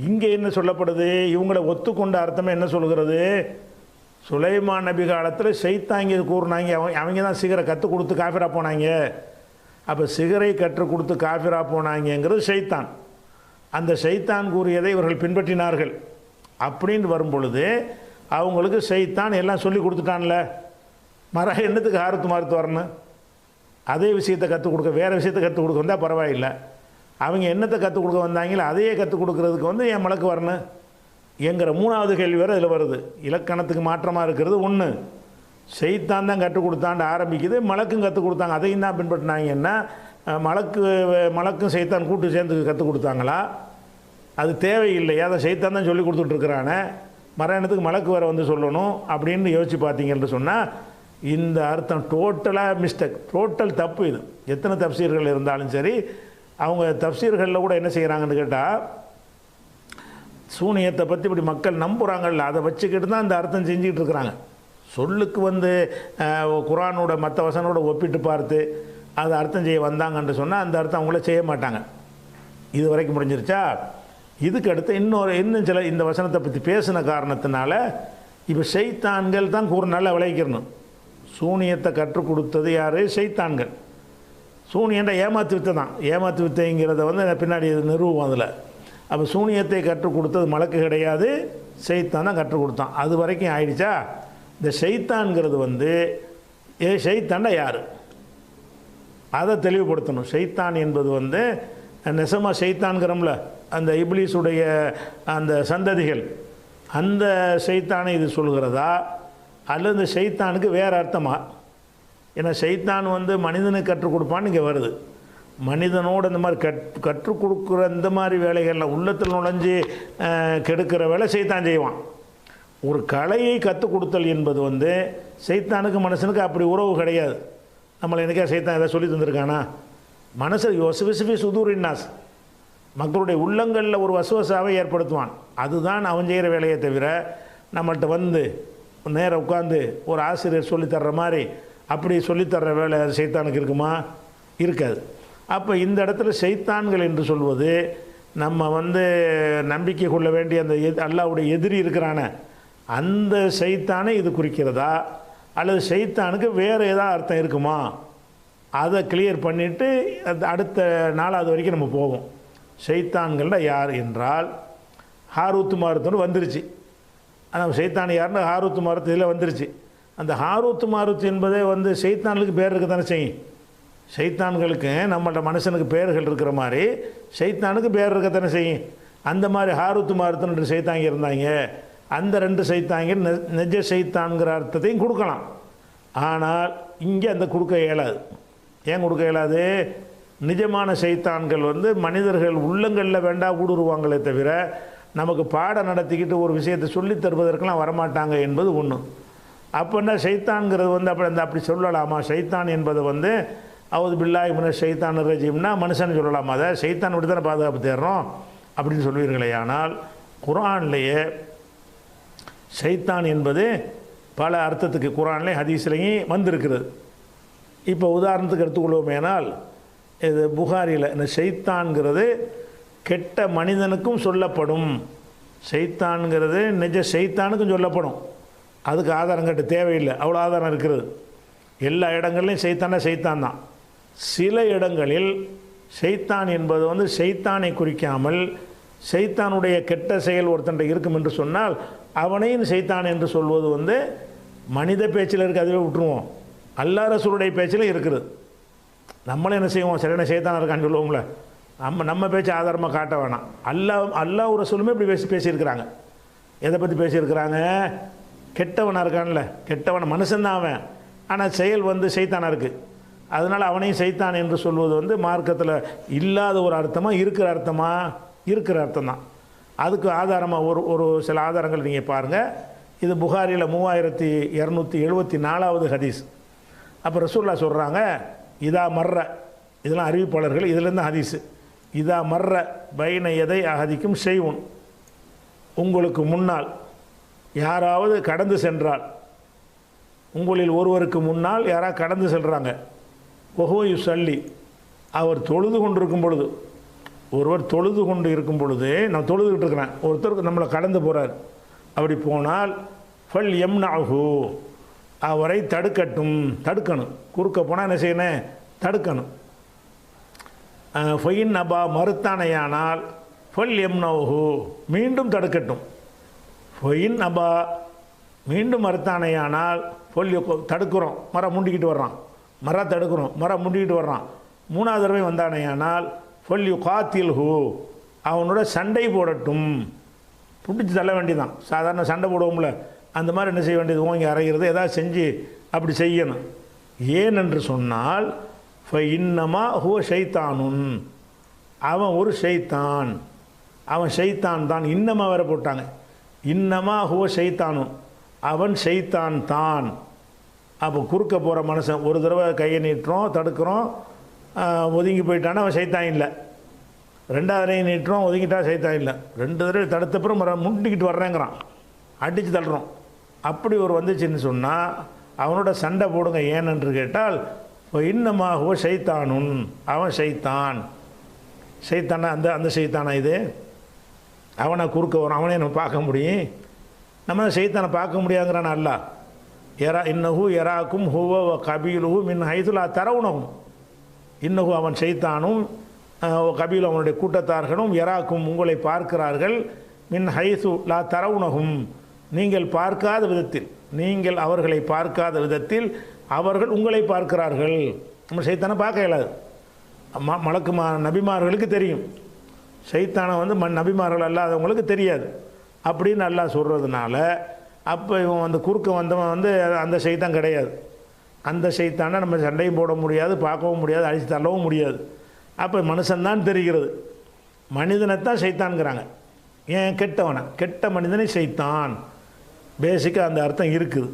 இங்கே என்ன சொல்லப்படுது? இவங்களை ஒத்துக்கொண்ட அர்த்தமே என்ன சொல்கிறது? சுலைமான் நபி காலத்தில் ஷைத்தாங்க கூறினாங்க, அவங்க தான் சிகரை கற்றுக் கொடுத்து காஃபிரா போனாங்க. அப்போ சிகரை கற்றுக் கொடுத்து காஃபிரா போனாங்கிறது ஷைத்தான். அந்த ஷைத்தான் கூறியதை இவர்கள் பின்பற்றினார்கள். அப்படின்னு வரும் பொழுது அவங்களுக்கு ஷைத்தான் எல்லாம் சொல்லி கொடுத்துட்டான்ல, என்னத்துக்கு ஹாரூத் மாருத் வரணும்? அதே விஷயத்தை கற்றுக் கொடுக்க வேறு விஷயத்தை கற்றுக் கொடுக்க வந்தால் பரவாயில்லை. அவங்க என்னத்தை கற்றுக் கொடுக்க வந்தாங்களோ அதையே கற்றுக் கொடுக்கறதுக்கு என் மலக்கு வரணும் என்கிற மூணாவது கேள்வி வேறு இதில் வருது. இலக்கணத்துக்கு மாற்றமாக இருக்கிறது ஒன்று, ஷைத்தான் தான் கற்றுக் கொடுத்தான்னு ஆரம்பிக்குது, மலக்கும் கற்றுக் கொடுத்தாங்க, அதையும் தான் பின்பற்றினாங்கன்னா மலக்கும் ஷைத்தான் கூட்டு சேர்ந்து கற்றுக் கொடுத்தாங்களா? அது தேவையில்லை. அதை ஷைத்தான் தான் சொல்லி கொடுத்துட்ருக்குறானே, மரணத்துக்கு மலக்கு வர சொல்லணும் அப்படின்னு யோசித்து பார்த்தீங்கன்னு சொன்னால் இந்த அர்த்தம் டோட்டலாக மிஸ்டேக், டோட்டல் தப்பு. இது எத்தனை தப்சீர்கள் இருந்தாலும் சரி, அவங்க தப்சீர்களில் கூட என்ன செய்கிறாங்கன்னு கேட்டால் சூனியத்தை பற்றி இப்படி மக்கள் நம்புகிறாங்கல்ல, அதை வச்சுக்கிட்டு தான் அந்த அர்த்தம் செஞ்சுக்கிட்டு இருக்கிறாங்க. சொல்லுக்கு குரானோட மற்ற வசனோட ஒப்பிட்டு பார்த்து அதை அர்த்தம் செய்ய வந்தாங்கன்னு சொன்னால் அந்த அர்த்தம் அவங்கள செய்ய மாட்டாங்க. இது வரைக்கும் முடிஞ்சிருச்சா? இதுக்கு அடுத்து இன்னும் சில இந்த வசனத்தை பற்றி பேசின காரணத்தினால இப்போ ஷைத்தான்கள் தான் நல்லா விளைவிக்கணும். சூனியத்தை கற்றுக் கொடுத்தது யார்? ஷைத்தான்கள். சூனியன்ற ஏமாத்து வித்தை தான். ஏமாத்து வித்தைங்கிறத பின்னாடி நிறுவுவோம் அதில். அப்போ சூனியத்தை கற்றுக் கொடுத்தது மலக்கு கிடையாது, ஷைத்தான் தான் கற்றுக் கொடுத்தான். அது வரைக்கும் ஆயிடுச்சா? இந்த ஷைத்தான்கிறது ஷைத்தான்டா யார் அதை தெளிவுபடுத்தணும். ஷைத்தான் என்பது நெசமாக ஷைத்தான்கிறோம்ல, அந்த இப்லீஸுடைய அந்த சந்ததிகள், அந்த ஷைத்தானை இது சொல்கிறதா அல்லது இந்த ஷைத்தானுக்கு வேறு அர்த்தமா? ஏன்னா ஷைத்தான் மனிதனுக்கு கற்றுக் கொடுப்பான்னு இங்கே வருது. மனிதனோடு இந்த மாதிரி கற்றுக் கொடுக்குற இந்த மாதிரி வேலைகளில் உள்ளத்தில் நுழைஞ்சி கெடுக்கிற வேலை ஷைத்தான் செய்வான். ஒரு கலையை கற்றுக் கொடுத்தல் என்பது ஷைத்தானுக்கு மனுஷனுக்கு அப்படி உறவு கிடையாது. நம்மளை எனக்கே ஷைத்தான் எதாவது சொல்லி தந்திருக்கானா? மனசில் யோசிஃபி சுதூரின்னாஸ், மக்களுடைய உள்ளங்களில் ஒரு வசுவசாவை ஏற்படுத்துவான். அதுதான் அவன் செய்கிற வேலையை தவிர நம்மள்கிட்ட நேராக உட்காந்து ஒரு ஆசிரியர் சொல்லித்தர்ற மாதிரி அப்படி சொல்லித்தர்ற வேலை ஷைத்தானுக்கு இருக்குமா? இருக்காது. அப்போ இந்த இடத்துல ஷைத்தான்கள் என்று சொல்வது நம்ம நம்பிக்கை கொள்ள வேண்டிய அந்த அல்லாஹ்வுடைய எதிரி இருக்கிறானே அந்த ஷைத்தானை இது குறிக்கிறதா அல்லது ஷைத்தானுக்கு வேறு ஏதாவது அர்த்தம் இருக்குமா? அதை கிளியர் பண்ணிவிட்டு அடுத்த 4வது வரைக்கும் நம்ம போவோம். ஷைத்தான்கள்ட யார் என்றால் ஹாரூத் மாருத்துன்னு வந்துருச்சு. ஆனால் ஷைத்தான் யாருன்னு ஹாரூத் மாருத் இதில் வந்துருச்சு. அந்த ஹாரூத் மாருத் என்பதே வந்து ஷைத்தானுக்கு பேர் இருக்க தானே செய்யும். ஷைத்தான்களுக்கு நம்மள்ட மனுஷனுக்கு பேர்கள் இருக்கிற மாதிரி ஷைத்தானுக்கு பேர் இருக்கத்தானே செய்யும். அந்த மாதிரி ஹாரூத் மாருத்துன்னு 2 ஷைத்தாங்க இருந்தாங்க. அந்த 2 ஷைத்தாங்க நெஜ ஷைத்தான்கிற அர்த்தத்தையும் கொடுக்கலாம். ஆனால் இங்கே அந்த கொடுக்க இயலாது. ஏன் கொடுக்க இயலாது? நிஜமான ஷைத்தான்கள் வந்து மனிதர்கள் உள்ளங்களில் வேண்டா ஊடுருவாங்களே தவிர நமக்கு பாடம் நடத்திக்கிட்டு ஒரு விஷயத்தை சொல்லி தருவதற்கெல்லாம் வரமாட்டாங்க என்பது ஒன்று. அப்போன்னா ஷைத்தான்கிறது வந்து அப்படி சொல்லலாமா? ஷைத்தான் என்பது வந்து அவுது பில்லாஹி மினஷ் ஷைத்தான் ரஜீம்னா மனுஷன் சொல்லலாமா? அதை ஷைத்தான் விட்டு தானே பாதுகாப்பு தேடுறோம் அப்படின்னு சொல்லுவீர்களே. ஆனால் குர்ஆன்லேயே ஷைத்தான் என்பது பல அர்த்தத்துக்கு குர்ஆன்லேயும் ஹதீஸ்லேயும் வந்திருக்கிறது. இப்போ உதாரணத்துக்கு எடுத்துக்கொள்வோமேனால் இது புகாரியில் இந்த ஷைத்தான்கிறது கெட்ட மனிதனுக்கும் சொல்லப்படும். ஷைத்தான்கிறது நிஜ ஷைத்தானுக்கும் சொல்லப்படும். அதுக்கு ஆதாரம் கட்ட தேவையில்லை, அவ்வளோ ஆதாரம் இருக்கிறது. எல்லா இடங்கள்லையும் ஷைத்தான் தான். சில இடங்களில் ஷைத்தான் என்பது வந்து ஷைத்தானை குறிக்காமல் ஷைத்தானுடைய கெட்ட செயல் ஒருத்தன்ட்ட இருக்கும் என்று சொன்னால் அவனையும் ஷைத்தான் என்று சொல்வது வந்து மனித பேச்சில் இருக்குது, அதுவே விட்டுருவோம். அல்லாஹ் ரசூலுடைய பேச்சில் இருக்குது. நம்மளும் என்ன செய்வோம், சரியான ஷைத்தான் இருக்கான்னு சொல்லுவோம்ல, நம்ம பேச்சு ஆதாரமாக காட்ட வேணாம். அல்லாஹ் ரசூலுமே இப்படி பேசியிருக்கிறாங்க. எதை பற்றி பேசியிருக்கிறாங்க? கெட்டவனாக இருக்கான்ல, கெட்டவன் மனுஷன்தான் அவன், ஆனால் செயல் வந்து ஷைத்தானாக இருக்குது. அதனால் அவனையும் ஷைத்தான் என்று சொல்வது வந்து மார்க்கத்தில் இல்லாத ஒரு அர்த்தமாக இருக்கிற அர்த்தம் தான். அதுக்கு ஆதாரமாக ஒரு சில ஆதாரங்கள் நீங்கள் பாருங்கள். இது புகாரியில் 3274வது ஹதீஸ். அப்போ ரசூலுல்லாஹ் சொல்கிறாங்க, இதா மர்ற, இதெல்லாம் அறிவிப்பாளர்கள், இதிலேருந்து ஹதீஸு, இதா மர்ற பைன எதை அகதிக்கும் செய்வோன், உங்களுக்கு முன்னால் யாராவது கடந்து சென்றால், உங்களில் ஒருவருக்கு முன்னால் யாராவது கடந்து செல்கிறாங்க, ஒஹோயு சல்லி, அவர் தொழுது கொண்டு இருக்கும் பொழுது, ஒருவர் தொழுது கொண்டு இருக்கும் பொழுது, நான் தொழுதுகிட்டு இருக்கிறேன், ஒருத்தருக்கு நம்மளை கடந்து போகிறார், அப்படி போனால் ஃபல் எம்னாஹு, அவரை தடுக்கணும். குறுக்க போனால் என்ன செய்யணும்? தடுக்கணும். ஃபயின் அபா, மறுத்தானையானால் ஃபல் எம்னஹு, மீண்டும் தடுக்கட்டும். ஃபயின் அபா, மீண்டும் மறுத்தானையானால் ஃபல், தடுக்கிறோம், மரம் முண்டிக்கிட்டு வர்றான், மரம் முண்டிக்கிட்டு வர்றான். 3வது தடவை வந்தானையானால் ஃபல் யு காத்தில்ஹு, அவனோட சண்டை போடட்டும். பிடிச்சி தள்ள வேண்டியதான். சாதாரண சண்டை போடுவோம்ல, அந்த மாதிரி என்ன செய்ய வேண்டியது? ஓங்கி அறைகிறது, ஏதாவது செஞ்சு அப்படி செய்யணும். ஏனென்று சொன்னால் இன்னமா ஹுவ ஷைத்தானுன், அவன் ஒரு ஷைத்தான், அவன் ஷைத்தான் தான். இன்னமா வேற போட்டாங்க. இன்னமா ஹுவ ஷைத்தானுன், அவன் ஷைத்தான் தான். அப்போ குறுக்க போகிற மனுஷன் ஒரு தடவை கையை நீட்டுறோம், தடுக்கிறோம், ஒதுங்கி போயிட்டான்னா அவன் ஷைத்தான் இல்லை. 2வது தடவை நீட்டுறோம், ஒதுங்கிட்டா ஷைத்தான் இல்லை. 2 தடவை தடுத்தப்புறம் முண்டிக்கிட்டு வர்றேங்கிறான், அடித்து தள்ளுறோம். அப்படி ஒரு வந்துச்சுன்னு சொன்னால் அவனோட சண்டை போடுங்க. ஏனென்று கேட்டால் இன்னமாகவோ ஷைத்தானுன், அவன் ஷைத்தான். ஷைத்தானா அந்த ஷைத்தானா இது? அவனை குறுக்க வரும், அவனே நம்ம பார்க்க முடியும். நம்ம ஷைத்தானை பார்க்க முடியாங்கிறான் அல்லா. இன்னஹு எராக்கும் ஹுவ கபீலுஹு மின் ஹைதுலா தரவுனகும், இன்னஹு அவன் ஷைத்தானும் கபீல் அவனுடைய கூட்டத்தார்களும் எராக்கும் உங்களை பார்க்கிறார்கள், மின் ஹைசு லா தரவுனகும் நீங்கள் பார்க்காத விதத்தில், நீங்கள் அவர்களை பார்க்காத விதத்தில் அவர்கள் உங்களை பார்க்கிறார்கள். நம்ம ஷைத்தானை பார்க்க இயலாது. நபிமார்களுக்கு தெரியும், ஷைத்தானை வந்து நபிமார்கள் அல்லாதவங்களுக்கு தெரியாது அப்படின்னு அல்லாஹ் சொல்கிறதுனால, அப்போ இவன் வந்து குறுக்க வந்தவன் வந்து அந்த ஷைத்தான் கிடையாது. அந்த ஷைத்தானை நம்ம சண்டையும் போட முடியாது, பார்க்கவும் முடியாது, அழித்து தள்ளவும் முடியாது. அப்போ மனுஷன்தான் தெரிகிறது, மனிதனைத்தான் ஷைத்தான்கிறாங்க. ஏன்? கெட்ட மனிதனை ஷைத்தான், பேசிக்காக அந்த அர்த்தம் இருக்குது.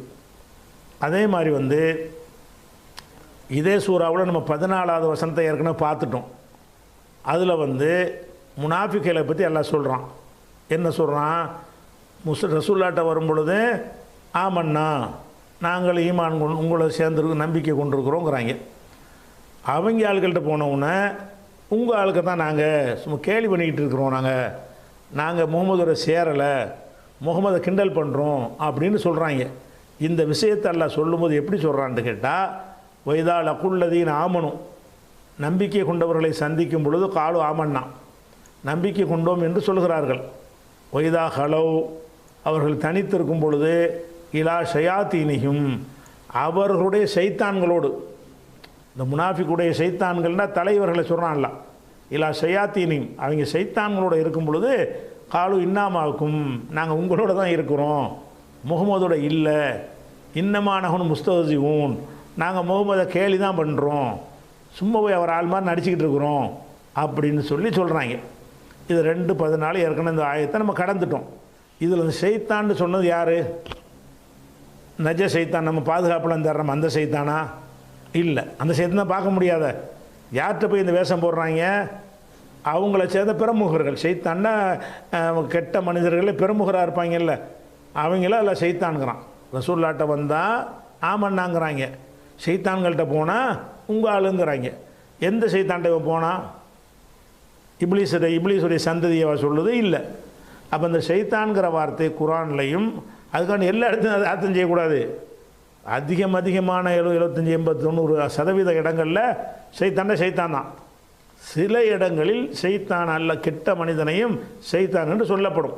அதே மாதிரி வந்து இதே சூறாவில் நம்ம 14வது வசனத்தை ஏற்கனவே பார்த்துட்டோம். அதில் வந்து முனாஃபிக்களை பற்றி எல்லாம் சொல்கிறான். என்ன சொல்கிறான்? ரசூல்லாட்ட வரும் பொழுது ஆமண்ணா, நாங்கள் ஈமான் உங்களை சேர்ந்துருக்கு நம்பிக்கை கொண்டிருக்கிறோங்கிறாங்க. அவங்க ஆளுகள்கிட்ட போனவுடனே உங்கள் ஆளுக்கு தான் நாங்கள் சும்மா கேலி பண்ணிக்கிட்டு இருக்கிறோம், நாங்கள் முகமதோட சேரலை, முகமதை கிண்டல் பண்ணுறோம் அப்படின்னு சொல்கிறாங்க. இந்த விஷயத்தை எல்லாம் சொல்லும்போது எப்படி சொல்கிறான்னு கேட்டால், வைதா லகுல்லதீன் ஆமனும், நம்பிக்கை கொண்டவர்களை சந்திக்கும் பொழுது காலு ஆமன்னா, நம்பிக்கை கொண்டோம் என்று சொல்கிறார்கள். வைதா ஹலோ, அவர்கள் தனித்திருக்கும் பொழுது இலா ஷயாத்தீனியும் அவர்களுடைய சைத்தான்களோடு, இந்த முனாஃபிக்குடைய சைத்தான்கள்னால் தலைவர்களை சொல்கிறான்ல, இலா ஷயாத்தீனியும் அவங்க சைத்தான்களோடு இருக்கும் பொழுது காலு இன்னாமாவுக்கும் நாங்கள் உங்களோட தான் இருக்கிறோம், முகமதோட இல்லை, இன்னமானவன் முஸ்தஹ்சிஊன் நாங்கள் முகமதை கேலி தான் பண்ணுறோம், சும்மா போய் அவர் ஆள் மாதிரி நடிச்சுக்கிட்டு இருக்கிறோம் அப்படின்னு சொல்கிறாங்க. இது 2:14 ஏற்கனவே இந்த ஆயத்தை நம்ம கடந்துட்டோம். இதில் இந்த சைத்தான்னு சொன்னது யார்? நஜ சைத்தான், நம்ம பாதுகாப்புலாம் தர்றோம் அந்த சைத்தானா? இல்லை, அந்த சைத்தான் தான் பார்க்க முடியாத. யார்கிட்ட போய் இந்த வேஷம் போடுறாங்க? அவங்கள சேர்ந்த பிரமுகர்கள். சைத்தான்னா கெட்ட மனிதர்களே பிரமுகராக இருப்பாங்கல்ல, அவங்கள இல்லை சைத்தான்கிறான். ரசூல்லாட்ட வந்தால் ஆமன்னாங்கிறாங்க, சைத்தான்கள்கிட்ட போனால் உங்கள் ஆளுங்கிறாங்க. எந்த சைத்தான்கிட்ட போனால்? இப்லீஸுடைய சந்ததியை சொல்லுது இல்லை. அப்போ இந்த சைத்தான்கிற வார்த்தை குரான்லையும் அதுக்கான எல்லா இடத்தையும் அதை அர்த்தம் செய்யக்கூடாது. அதிகமான 75, 80, 90% இடங்களில் சைத்தான் தான். சில இடங்களில் சைத்தான் அல்ல கெட்ட மனிதனையும் சைத்தான் என்று சொல்லப்படும்.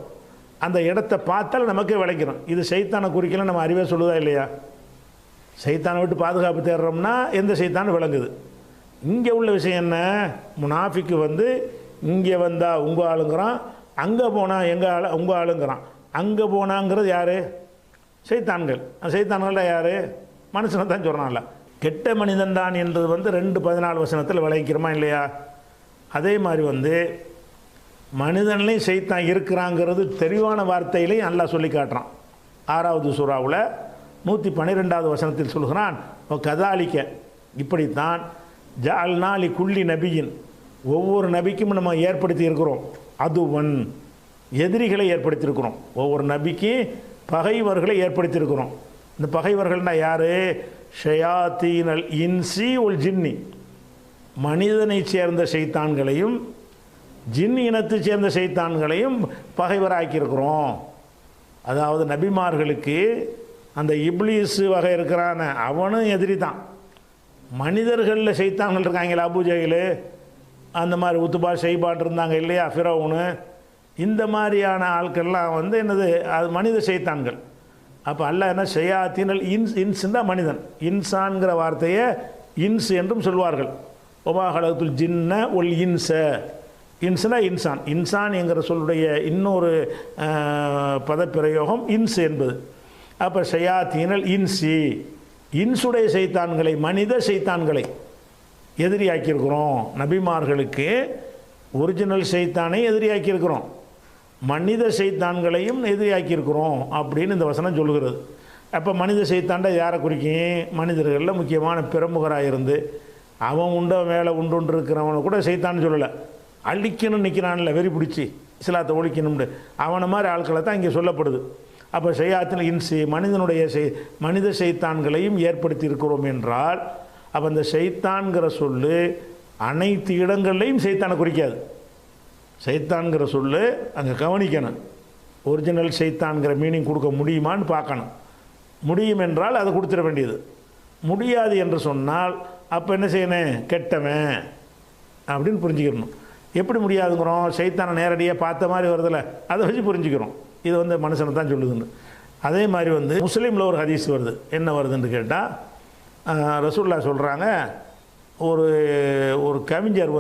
அந்த இடத்தை பார்த்தால் நமக்கே விளைக்கிறோம் இது சைத்தானை குறிக்கலாம். நம்ம அறிவே சொல்லுதா இல்லையா? சைத்தானை விட்டு பாதுகாப்பு தேடுறோம்னா எந்த சைத்தானு விளங்குது. இங்கே உள்ள விஷயம் என்ன? முனாஃபிக்கு இங்கே வந்தால் உங்கள் ஆளுங்கிறான், அங்கே போனால் எங்கள் ஆள் உங்கள் ஆளுங்கிறான். அங்கே போனாங்கிறது யார்? சைத்தான்கள். சைத்தான்கள்லாம் யார்? மனுஷனை தான் சொல்கிறான்ல. கெட்ட மனிதன் தான் என்றது 2:14 வசனத்தில் விளைக்கிறோமா இல்லையா? அதே மாதிரி மனிதன்லையும் சைத்தான் இருக்கிறாங்கிறது தெளிவான வார்த்தையிலையும் அல்லாஹ் சொல்லி காட்டுறான். 6வது சூறாவில் 112வது வசனத்தில் சொல்கிறான், கதாலிக்க இப்படித்தான் ஜஅல்னா குல்லி நபியின் ஒவ்வொரு நபிக்கும் நம்ம ஏற்படுத்தி இருக்கிறோம் அதுவன் எதிரிகளை ஏற்படுத்தியிருக்கிறோம். ஒவ்வொரு நபிக்கும் பகைவர்களை ஏற்படுத்தியிருக்கிறோம். இந்த பகைவர்கள்னால் யார்? ஷயாத்தீனல் இன்சி உல் ஜின்னி மனிதனை சேர்ந்த சைத்தான்களையும் ஜின் இனத்தை சேர்ந்த சைத்தான்களையும் பகைவராக்கியிருக்கிறோம். அதாவது நபிமார்களுக்கு அந்த இப்லீஸ் வகை இருக்கிறான அவனும் எதிரி தான். மனிதர்களில் சைத்தான்கள் இருக்காங்களா? அபூஜஹில் அந்த மாதிரி உத்துபா ஷைபான் இருந்தாங்க இல்லையா, ஃபிரௌனு, இந்த மாதிரியான ஆட்கள்லாம் என்னது அது மனித சைத்தான்கள். அப்போ அல்லாஹ் என்ன ஷயாத்தீனல் இன்ஸ் தான் மனிதன். இன்சான்கிற வார்த்தையை இன்ஸ் என்றும் சொல்வார்கள். ஒமா ஹலக்துல் ஜின்ன ஒல் இன்ஸ இன்ஸ்னா இன்சான். இன்சான் என்கிற சொல்லுடைய இன்னொரு பதப்பிரயோகம் இன்ஸ் என்பது. அப்போ ஷயாத்தீனல் இன்சி இன்சுடைய சைத்தான்களை மனித சைத்தான்களை எதிரியாக்கியிருக்கிறோம். நபிமார்களுக்கு ஒரிஜினல் சைத்தானை எதிரியாக்கியிருக்கிறோம், மனித சைத்தான்களையும் எதிரியாக்கியிருக்கிறோம் அப்படின்னு இந்த வசனம் சொல்கிறது. அப்போ மனித சைத்தான்டா யாரை குறிக்கும்? மனிதர்களில் முக்கியமான பிரமுகராக இருந்து அவன் உண்ட மேலே உண்டு இருக்கிறவனை கூட சைத்தான்னு சொல்லலை, அழிக்கணும்னு நிற்கிறான்ல வெறி பிடிச்சி இஸ்லாத்தை ஒழிக்கணும்னு அவனை மாதிரி ஆட்களை தான் இங்கே சொல்லப்படுது. அப்போ ஷயாத்தில் இன்சி மனிதனுடைய மனித சைத்தான்களையும் ஏற்படுத்தி இருக்கிறோம் என்றால் அப்போ அந்த சைத்தான்கிற சொல்லு அனைத்து இடங்கள்லையும் சைத்தானை குறிக்காது. சைத்தான்கிற சொல்லு அங்கே கவனிக்கணும். ஒரிஜினல் சைத்தான்கிற மீனிங் கொடுக்க முடியுமான்னு பார்க்கணும். முடியும் என்றால் அதை கொடுத்துட வேண்டியது. முடியாது என்று சொன்னால் அப்போ என்ன செய்யணும்? கெட்டவன் அப்படின்னு புரிஞ்சுக்கிறணும். எப்படி முடியாதுங்கிறோம்? சைத்தானை நேரடியாக பார்த்த மாதிரி வருதில்ல, அதை வச்சு புரிஞ்சுக்கிறோம் இது மனுஷனை தான் சொல்லுதுன்னு. அதே மாதிரி முஸ்லீமில் ஒரு ஹதீஸ் வருது. என்ன வருதுன்னு கேட்டால் ரசூலுல்லாஹ் சொல்கிறாங்க, ஒரு கவிஞர்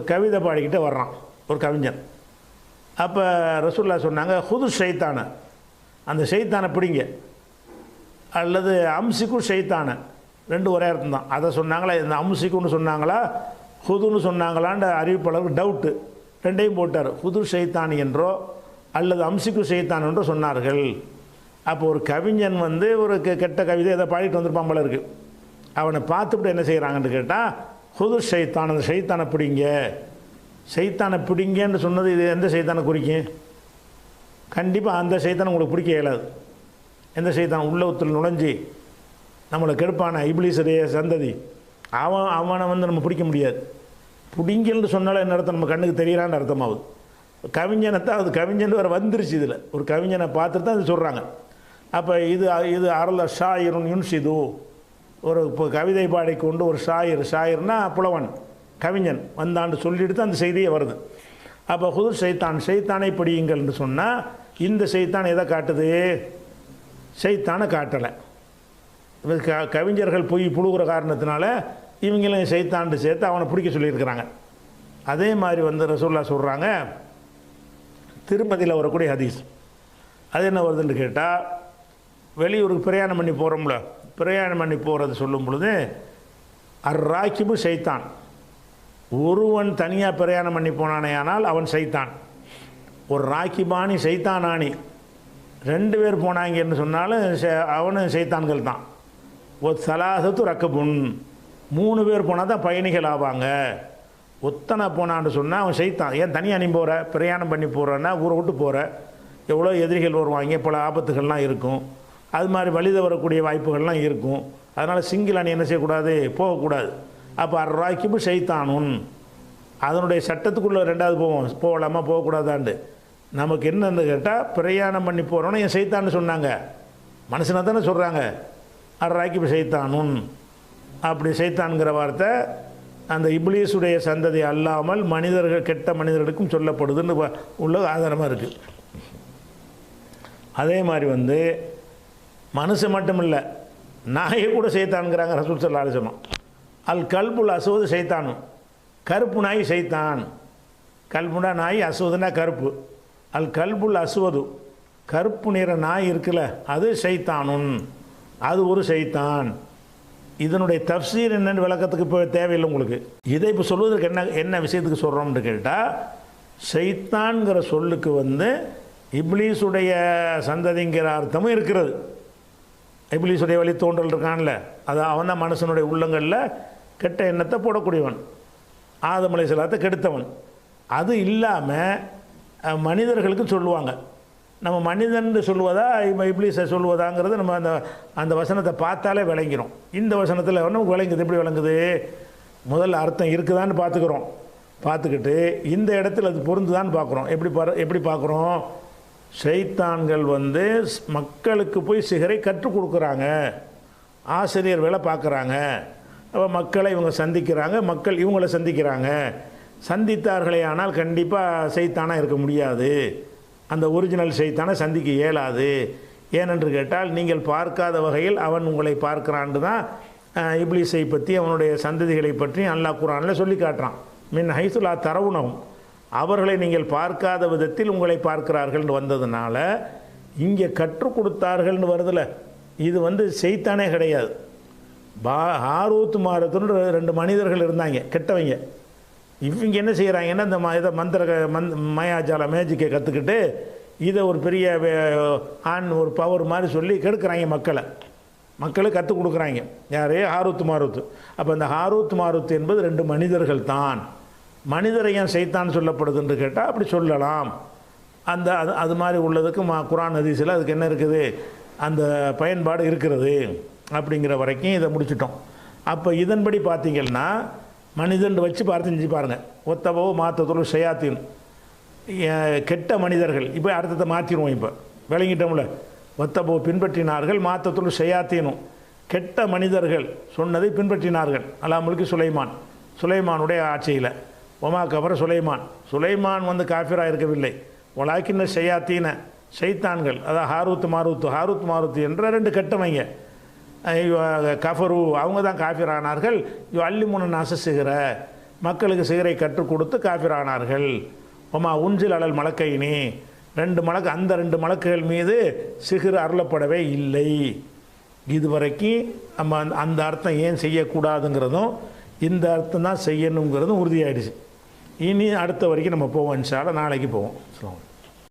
கவிதை பாடிக்கிட்டே வர்றான் ஒரு கவிஞன். அப்போ ரசூலுல்லாஹ் சொன்னாங்க, ஹுது ஷைத்தானை அந்த ஷைத்தானை பிடிங்க, அல்லது அம்சிக்கும் ஷைத்தானை ரெண்டு ஒரே அர்த்தம் தான். அதை சொன்னாங்களா? இந்த அம்சிக்குன்னு சொன்னாங்களா ஹுதுன்னு சொன்னாங்களான்ற அறிவிப்பாளருக்கு டவுட்டு. ரெண்டையும் போட்டார். ஹுது ஷைத்தான் என்றோ அல்லது அம்சிக்கு ஷைத்தான் என்றோ சொன்னார்கள். அப்போ ஒரு கவிஞன் ஒரு கெட்ட கவிதை எதை பாடிட்டு வந்திருப்பான் போல இருக்குது. அவனை பார்த்துட்டு என்ன செய்கிறாங்கன்னு கேட்டால், ஹுது ஷைத்தான் அந்த ஷைத்தானை பிடிங்க. ஷைத்தானை பிடிங்கன்னு சொன்னது இது எந்த ஷைத்தானை குறிக்கும்? கண்டிப்பாக அந்த ஷைத்தானை உங்களுக்கு பிடிக்க இயலாது. எந்த ஷைத்தான் உள்ளத்தில் நுழைஞ்சி நம்மளை கெடுப்பான இப்லீஸுடைய சந்ததி அவனை நம்ம பிடிக்க முடியாது. பிடிங்கன்னு சொன்னாலும் என்ன அர்த்தம்? நம்ம கண்ணுக்கு தெரியலான்னு அர்த்தமாகுது. கவிஞனை தான் அது கவிஞன் வேறு வந்துருச்சு. இதில் ஒரு கவிஞனை பார்த்துட்டு தான் இது சொல்கிறாங்க. அப்போ இது அருள ஷாயிரும் யுன்ஷிது ஒரு இப்போ கவிதை பாடிக்கொண்டு ஒரு ஷாயிர்னா புலவன் கவிஞன் வந்தான்னு சொல்லிட்டு தான் அந்த செய்தியே வருது. அப்போ ஹுது ஷைத்தானை பிடியுங்கள்னு சொன்னால் இந்த ஷைத்தான் எதை காட்டுது? ஷைத்தானை காட்டலை. கவிஞர்கள் பொய் புழுகிற காரணத்தினால இவங்களும் ஷைத்தான்ட்டு சேர்த்து அவனை பிடிக்க சொல்லியிருக்கிறாங்க. அதே மாதிரி ரசூலுல்லாஹ் சொல்கிறாங்க, திருமதியில் வரக்கூடிய ஹதீஸ். அது என்ன வருதுன்னு கேட்டால், வெளியூருக்கு பிரயாணம் பண்ணி போகிறோம்ல, பிரயாணம் பண்ணி போகிறது சொல்லும் பொழுது ராக்கிபு ஷைத்தான், ஒருவன் தனியாக பிரயாணம் பண்ணி போனானே ஆனால் அவன் ஷைத்தான். ஒரு ராக்கிபானி ஷைத்தானானி, 2 பேர் போனாங்கன்னு சொன்னாலும் அவனு ஷைத்தான்கள் தான். ஒரு சலாசத்து ரக்கபுன், 3 பேர் போனால் தான் பயணிகள் ஆவாங்க. ஒத்தனை போனான்னு சொன்னால் அவன் ஷைத்தான். ஏன் தனியாக நீ போகிற, பிரயாணம் பண்ணி போகிறன்னா ஊரை விட்டு போகிற, எவ்வளோ எதிரிகள் வருவாங்க, பல ஆபத்துகள்லாம் இருக்கும், அது மாதிரி வழித வரக்கூடிய வாய்ப்புகள்லாம் இருக்கும். அதனால் சிங்கிள் அணி என்ன செய்யக்கூடாது, போகக்கூடாது. அப்போ ராக்கிபு ஷைத்தானுன், அதனுடைய சட்டத்துக்குள்ளே 2வது போகலாமா போகக்கூடாதாண்டு. நமக்கு என்னன்னு கேட்டால், பிரயாணம் பண்ணி போகிறோன்னா என் ஷைத்தான்னு சொன்னாங்க, மனுஷனை தானே சொல்கிறாங்க. ராக்கிபு ஷைத்தானுன், அப்படி ஷைத்தான்கிற வார்த்தை அந்த இப்லீஸுடைய சந்ததி அல்லாமல் மனிதர்கள், கெட்ட மனிதர்களுக்கும் சொல்லப்படுதுன்னு உள்ள ஆதாரமாக இருக்குது. அதே மாதிரி மனுஷன் மட்டும் இல்லை, நாயை கூட ஷைத்தான்ங்கிறாங்க ரசூல் ஸல்லல்லாஹு அலைஹி வஸல்லம். அல் கல்புல் அஸ்வது ஷைத்தானு, கருப்பு நாய் ஷைத்தான். கல்புனா நாய், அஸ்வதுனா கருப்பு. அல் கல்புல் அஸ்வது, கருப்பு நிற நாய் இருக்குல்ல, அது ஷைத்தானுன், அது ஒரு ஷைத்தான். இதனுடைய தஃப்சீர் என்னென்னு விளக்கத்துக்கு இப்போ தேவையில்லை உங்களுக்கு. இதை இப்போ சொல்வதற்கு என்ன விஷயத்துக்கு சொல்கிறோம்னு கேட்டால், ஷைத்தான்கிற சொல்லுக்கு இப்லீஸுடைய சந்ததிங்கிற அர்த்தமும் இருக்கிறது. இப்லீஸுடைய வழி தோன்றல் இருக்கான்ல, அது அவன் தான் மனுஷனுடைய உள்ளங்களில் கெட்ட எண்ணத்தை போடக்கூடியவன், ஆதம் அலைஹிஸ்ஸலாத்தை கெடுத்தவன். அது இல்லாமல் மனிதர்களுக்கு சொல்லுவாங்க. நம்ம மனிதன் சொல்லுவதா இப்லீஸை சொல்லுவதாங்கிறது நம்ம அந்த வசனத்தை பார்த்தாலே விளங்கிறோம். இந்த வசனத்தில் நமக்கு விளங்குது. எப்படி விளங்குது? முதல்ல அர்த்தம் இருக்குதான்னு பார்த்துக்கிறோம், பார்த்துக்கிட்டு இந்த இடத்துல அது பொருந்துதான்னு பார்க்குறோம். எப்படி பார்க்குறோம்? ஷைத்தான்கள் மக்களுக்கு போய் சிகரை கற்றுக் கொடுக்குறாங்க, ஆசிரியர் வேலை பார்க்குறாங்க. அப்போ மக்களை இவங்க சந்திக்கிறாங்க, மக்கள் இவங்களை சந்திக்கிறாங்க. சந்தித்தார்களே ஆனால் கண்டிப்பாக ஷைத்தானாக இருக்க முடியாது, அந்த ஒரிஜினல் ஷைத்தானை சந்திக்க இயலாது. ஏனென்று கேட்டால், நீங்கள் பார்க்காத வகையில் அவன் உங்களை பார்க்கிறான்னு தான் இப்லீஸை பற்றி, அவனுடைய சந்ததிகளை பற்றி அல்லாஹ் குர்ஆனில் சொல்லி காட்டுறான். மின் ஹைசு லா தரவுனஹும், அவர்களை நீங்கள் பார்க்காத விதத்தில் உங்களை பார்க்கிறார்கள்னு வந்ததுனால இங்கே கற்றுக் கொடுத்தார்கள்னு வருதில்ல, இது ஷைத்தானே கிடையாது. ஹாரூத் மாரூத்னு 2 மனிதர்கள் இருந்தாங்க, கெட்டவங்க. இவங்க என்ன செய்கிறாங்கன்னா, இந்த இதை மயாஜால மேஜிக்கை கற்றுக்கிட்டு இதை ஒரு பெரிய ஒரு பவர் மாதிரி சொல்லி கெடுக்கிறாங்க மக்களை கற்றுக் கொடுக்குறாங்க. யார்? ஹாரூத் மாரூத். அப்போ இந்த ஹாரூத் மாரூத் என்பது 2 மனிதர்கள் தான். மனிதரை ஏன் ஷைத்தான் சொல்லப்படுதுன்னு கேட்டால் அப்படி சொல்லலாம். அது மாதிரி உள்ளதுக்கு குர்ஆன் ஹதீஸில் அதுக்கு என்ன இருக்குது, அந்த பயன்பாடு இருக்கிறது. அப்படிங்கிற வரைக்கும் இதை முடிச்சிட்டோம். அப்போ இதன்படி பார்த்தீங்கன்னா மனிதன் வச்சு செஞ்சு பாருங்கள். ஒத்தவோ மாத்தத்தோடு ஷயாத்தீன், கெட்ட மனிதர்கள். இப்போ அர்த்தத்தை மாற்றிடுவோம். இப்போ விளங்கிட்டோம்ல, ஒத்தவோ பின்பற்றினார்கள், மாத்தத்தோடு ஷயாத்தீனும், கெட்ட மனிதர்கள் சொன்னதை பின்பற்றினார்கள். அலா முல்கி சுலைமானுடைய ஆட்சியில். ஒமா கபர சுலைமான் காஃபிராக இருக்கவில்லை. ஒலாக்கின்ன ஷயாத்தீன, ஷைத்தான்கள், அதாவது ஹாரூத் மாரூத் என்ற 2 கெட்டவங்க கஃபரு, அவங்க தான் காஃபிரானார்கள். அல்லிமுன நாச சிகர, மக்களுக்கு சிகரை கற்றுக் கொடுத்து காஃபிரானார்கள். ஒமா உன்சில் அலல் மலக்கைனி, 2 மலக்கு, அந்த 2 மலக்குகள் மீது சிகிர் அருளப்படவே இல்லை. இதுவரைக்கும் நம்ம அந்த அர்த்தம் ஏன் செய்யக்கூடாதுங்கிறதும் இந்த அர்த்தம் தான் செய்யணுங்கிறதும் உறுதியாயிடுச்சு. இனி அடுத்த வரைக்கும் நம்ம போவோம். இன்ஷா அல்லாஹ் நாளைக்கு போவோம்.